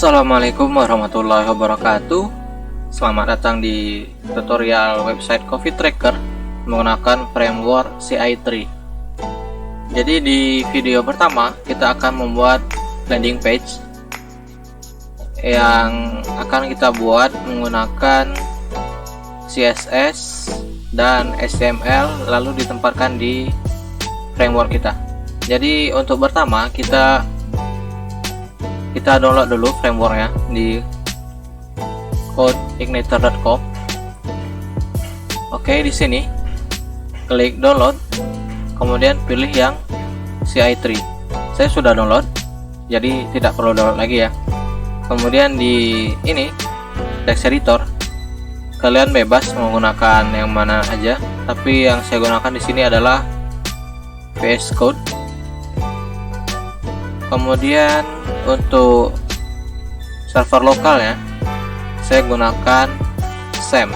Assalamualaikum warahmatullahi wabarakatuh. Selamat datang di tutorial website Coffee Tracker menggunakan framework CI3. Jadi di video pertama kita akan membuat landing page yang akan kita buat menggunakan CSS dan HTML lalu ditempatkan di framework kita. Jadi untuk pertama kita download dulu frameworknya di codeigniter.com. Oke, di sini klik download, kemudian pilih yang CI3. Saya sudah download, jadi tidak perlu download lagi ya. Kemudian di ini text editor, kalian bebas menggunakan yang mana aja, tapi yang saya gunakan di sini adalah VS Code. Kemudian untuk server lokalnya saya gunakan SAM.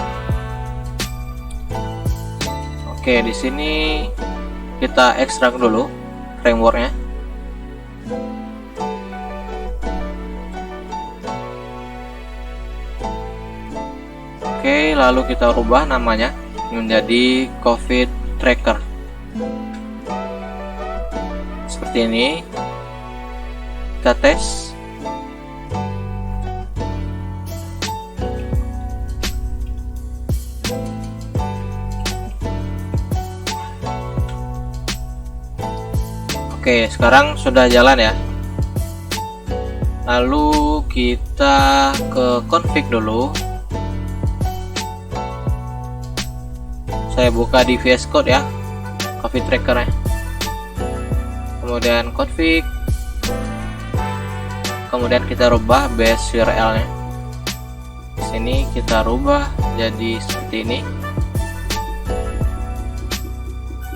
Oke, di sini kita ekstrak dulu frameworknya. Oke, lalu kita rubah namanya menjadi Coffee Tracker seperti ini. Kita tes. Oke, sekarang sudah jalan ya. Lalu kita ke config dulu. Saya buka di VS Code ya, Coffee Tracker ya. Kemudian config. Kemudian kita rubah base URL nya. Di sini kita rubah jadi seperti ini.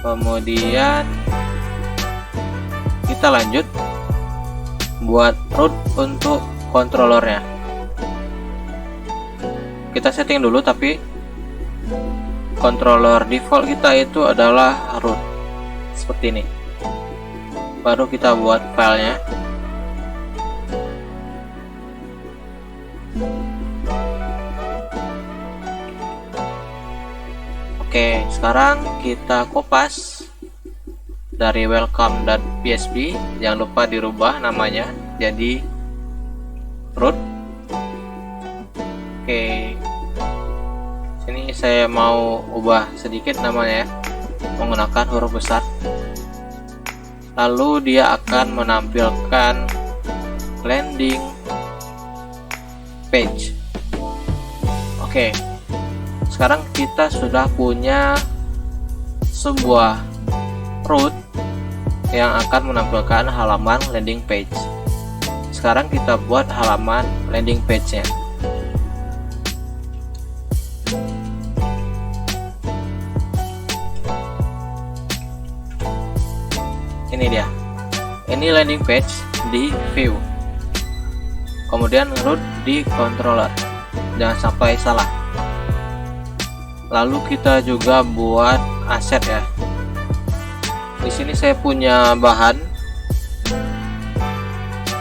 Kemudian kita lanjut buat root untuk controllernya. Kita setting dulu, tapi controller default kita itu adalah root seperti ini. Baru kita buat filenya. Oke, sekarang kita kopas dari welcome.php. Jangan lupa dirubah namanya jadi root. Oke, sini saya mau ubah sedikit namanya ya, menggunakan huruf besar. Lalu dia akan menampilkan landing page. Oke, sekarang kita sudah punya sebuah root yang akan menampilkan halaman landing page. Sekarang kita buat halaman landing page-nya. Ini dia. Ini landing page di view. Kemudian root di controller. Jangan sampai salah. Lalu kita juga buat aset ya. Di sini saya punya bahan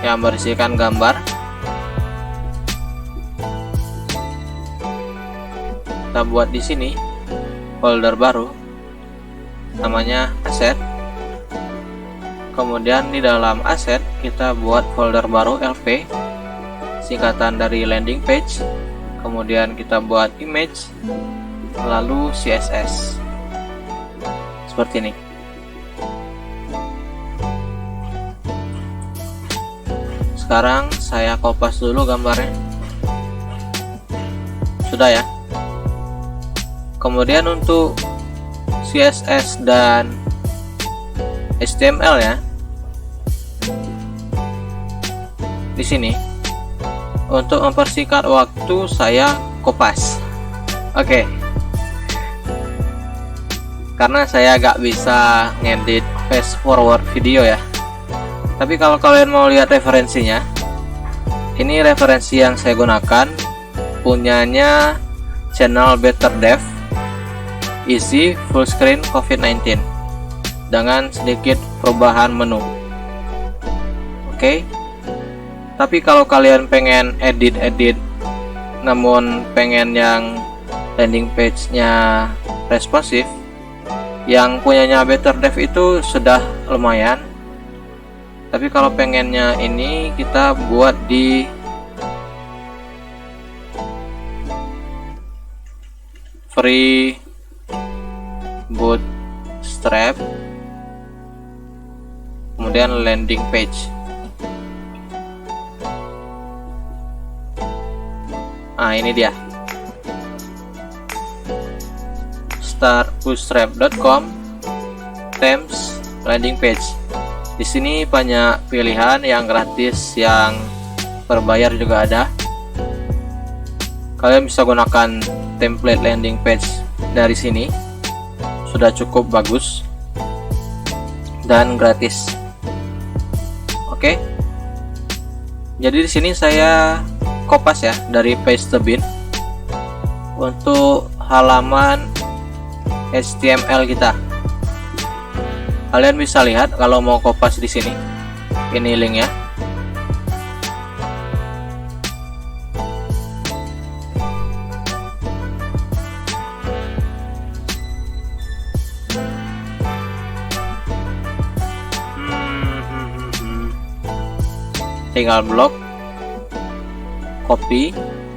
yang berisikan gambar. Kita buat di sini folder baru, namanya aset. Kemudian di dalam aset kita buat folder baru LP, singkatan dari landing page. Kemudian kita buat image, lalu CSS seperti ini. Sekarang saya kopas dulu gambarnya. Sudah ya. Kemudian untuk CSS dan HTML ya, di sini untuk mempersingkat waktu saya kopas. Oke. Karena saya gak bisa ngedit fast forward video ya. Tapi kalau kalian mau lihat referensinya, ini referensi yang saya gunakan, punyanya channel Better Dev, isi full screen COVID-19 dengan sedikit perubahan menu. Oke, Tapi kalau kalian pengen edit namun pengen yang landing page-nya responsif, yang punyanya BetterDev itu sudah lumayan. Tapi kalau pengennya ini, kita buat di free bootstrap, kemudian landing page. Nah, ini dia, startbootstrap.com themes landing page. Di sini banyak pilihan, yang gratis, yang berbayar juga ada. Kalian bisa gunakan template landing page dari sini, sudah cukup bagus dan gratis. Oke, jadi di sini saya kopas ya dari Pastebin untuk halaman HTML kita. Kalian bisa lihat kalau mau kopas di sini. Ini linknya. Tinggal blok, copy,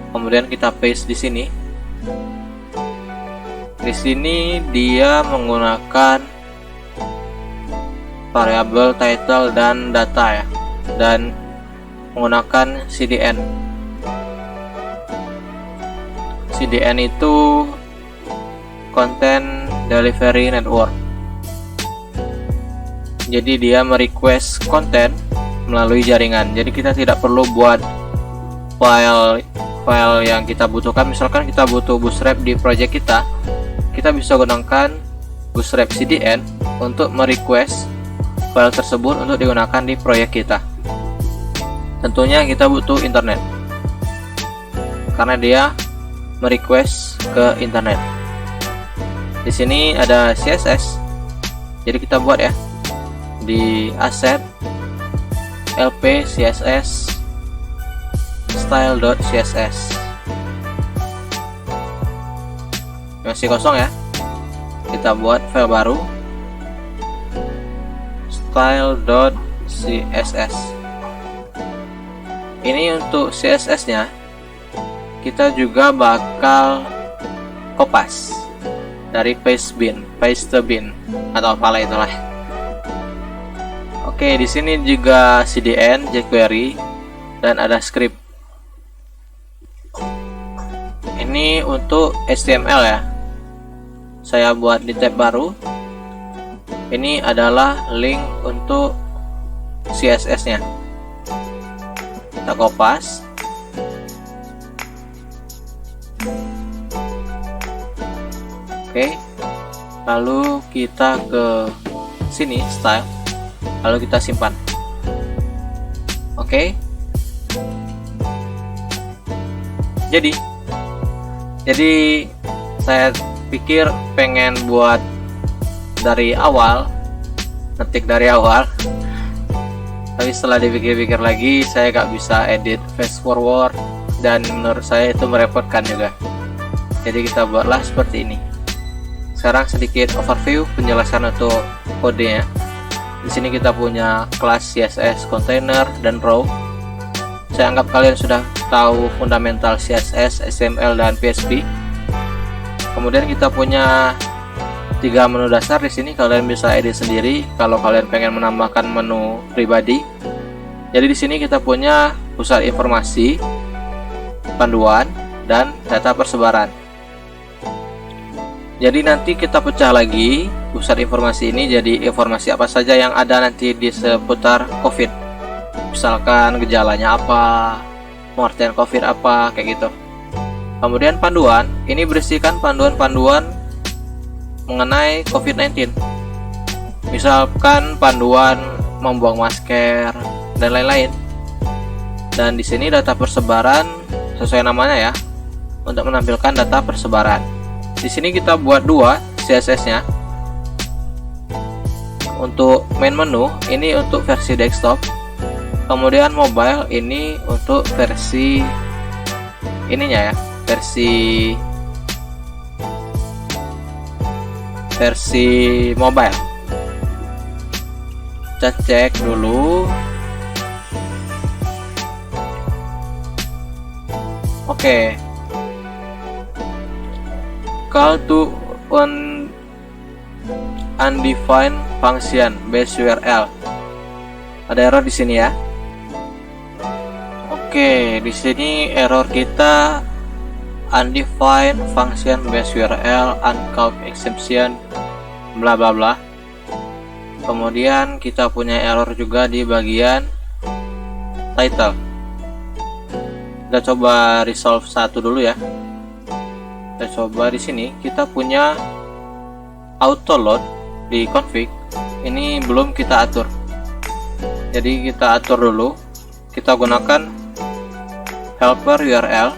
kemudian kita paste di sini. Di sini dia menggunakan variabel title dan data ya, dan menggunakan CDN. CDN itu Content Delivery Network. Jadi dia merequest konten melalui jaringan. Jadi kita tidak perlu buat file yang kita butuhkan. Misalkan kita butuh Bootstrap di project kita bisa gunakan Bootstrap CDN untuk merequest file tersebut untuk digunakan di proyek kita. Tentunya kita butuh internet, karena dia merequest ke internet. Di sini ada CSS, jadi kita buat ya di asset lp css style.css. Masih kosong ya, kita buat file baru style.css. Ini untuk CSS nya kita juga bakal kopas dari Pastebin atau apalah itulah. Oke, di sini juga CDN, jQuery, dan ada script. Ini untuk HTML ya. Saya buat di tab baru. Ini adalah link untuk CSS-nya. Kita kopas. Oke. Lalu kita ke sini style. Lalu kita simpan. Oke. Jadi saya pikir pengen buat dari awal, ngetik dari awal, tapi setelah dipikir-pikir lagi saya gak bisa edit fast forward, dan menurut saya itu merepotkan juga. Jadi kita buatlah seperti ini. Sekarang sedikit overview penjelasan untuk kodenya. Di sini kita punya kelas CSS, container, dan row. Saya anggap kalian sudah tahu fundamental CSS, HTML, dan PHP. Kemudian kita punya 3 menu dasar. Di sini kalian bisa edit sendiri kalau kalian pengen menambahkan menu pribadi. Jadi di sini kita punya pusat informasi, panduan, dan data persebaran. Jadi nanti kita pecah lagi pusat informasi ini jadi informasi apa saja yang ada nanti di seputar COVID. Misalkan gejalanya apa, pengertian COVID apa, kayak gitu. Kemudian panduan, ini berisikan panduan-panduan mengenai COVID-19. Misalkan panduan membuang masker dan lain-lain. Dan di sini data persebaran sesuai namanya ya, untuk menampilkan data persebaran. Di sini kita buat 2 CSS-nya. Untuk main menu ini untuk versi desktop. Kemudian mobile ini untuk versi ininya ya, versi mobile. Kita cek dulu. Oke. Call to undefined function base URL. Ada error di sini ya. Oke, di sini error kita undefined function base URL uncalled exception bla bla bla. Kemudian kita punya error juga di bagian title. Kita coba resolve satu dulu ya. Kita coba di sini kita punya auto load di config. Ini belum kita atur. Jadi kita atur dulu. Kita gunakan helper URL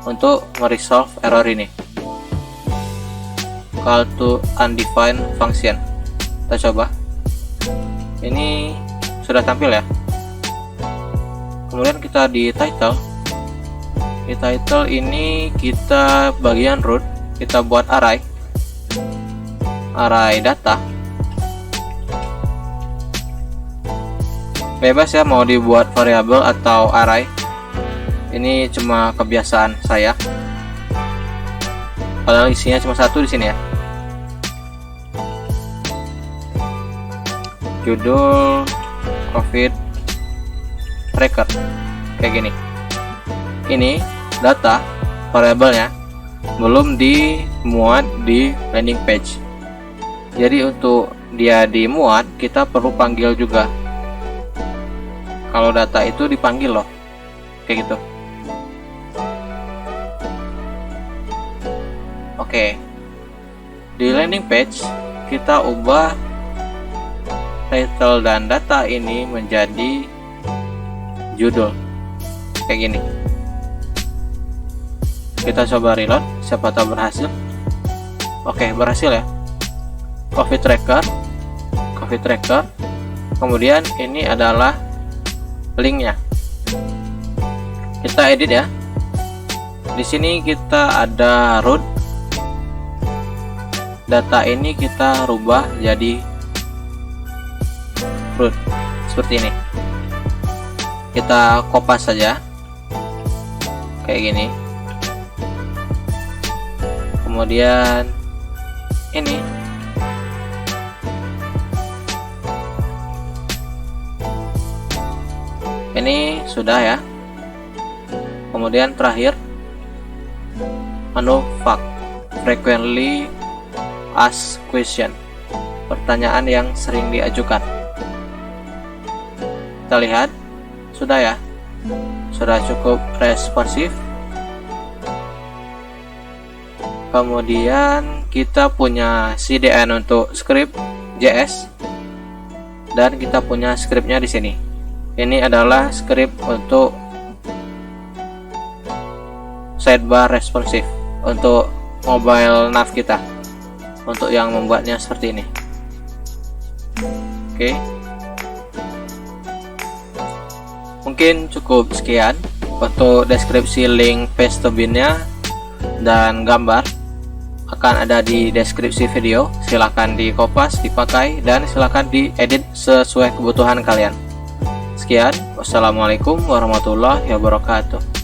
untuk meresolve error ini. Call to undefined function. Kita coba. Ini sudah tampil ya. Kemudian kita di title. Di title ini kita bagian root, kita buat array data. Bebas ya mau dibuat variabel atau array. Ini cuma kebiasaan saya. Padahal isinya cuma satu di sini ya. Judul profit tracker kayak gini. Ini data variabelnya belum dimuat di landing page. Jadi untuk dia dimuat kita perlu panggil juga. Kalau data itu dipanggil loh, kayak gitu. Oke, di landing page kita ubah title dan data ini menjadi judul kayak gini. Kita coba reload, siapa tahu berhasil. Oke, berhasil ya. Coffee tracker. Kemudian ini adalah linknya. Kita edit ya. Di sini kita ada root. Data ini kita rubah jadi root seperti ini. Kita kopas saja kayak gini. Kemudian ini sudah ya. Kemudian terakhir menu fact, frequently asked question, pertanyaan yang sering diajukan. Kita lihat sudah ya, sudah cukup responsif. Kemudian kita punya CDN untuk script JS dan kita punya scriptnya di sini. Ini adalah script untuk sidebar responsif untuk mobile nav kita, untuk yang membuatnya seperti ini. Oke, mungkin cukup sekian untuk deskripsi link page to bin-nya dan gambar akan ada di deskripsi video. Silahkan dikopas, dipakai, dan silahkan diedit sesuai kebutuhan kalian. Sekian, wassalamualaikum warahmatullahi wabarakatuh.